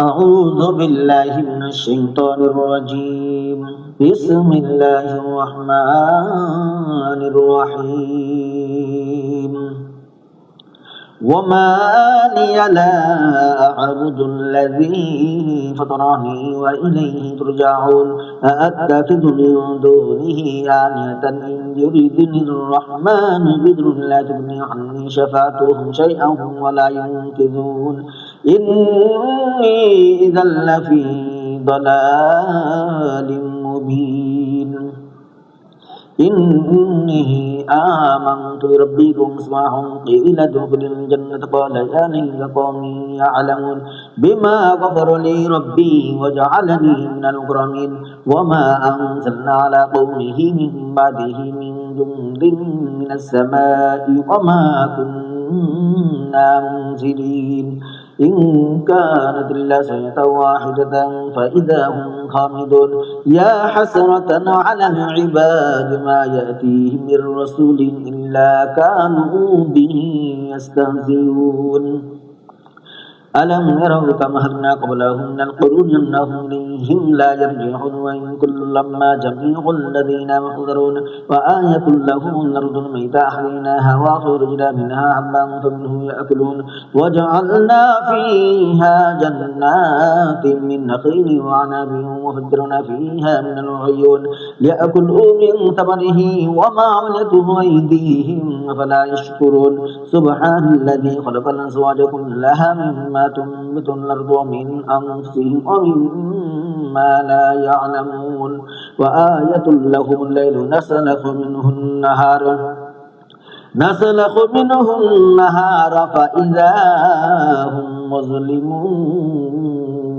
أعوذ بالله من الشيطان الرجيم. بسم الله الرحمن الرحيم. وما لي لا أعبد الذي فطرني وإليه ترجعون. أأتخذ من دونه آلهة إن يردني الرحمن بضر لا تغني عني شفاعتهم شيئا ولا ينقذون. إني إذا لفي ضلال مبين. إني آمنت بربكم فاسمعون. قيل ادخل الجنة قال يا ليت قومي يعلمون بما غفر لي ربي وجعلني من المكرمين. وما أنزلنا على قومه من بعده من جند من السماء وما كنا منزلين. إن كانت إلا سنة واحدة فإذا هم خامدون. يا حسرة على العباد ما يأتيهم من رسول إلا كانوا به يستهزئون. ألم يروا كما أهلكنا قبلهم من القرون أنهم إليهم لا يرجعون. وإن كل لما جميع الذين محضرون. وآية لهم الأرض الميتة أحييناها وأخرجنا منها حبا فمنه يأكلون. وجعلنا فيها جنات من نخيل وأعناب وفجرنا فيها من العيون ليأكلوا من ثمره وما عملته أيديهم أفلا يشكرون. سبحان الذي خلق الأزواج كلها مما تنبت الأرض ومن أنفسهم ومما لا يعلمون. وآية لهم الليل نسلخ منه النهار فإذا هم مظلمون.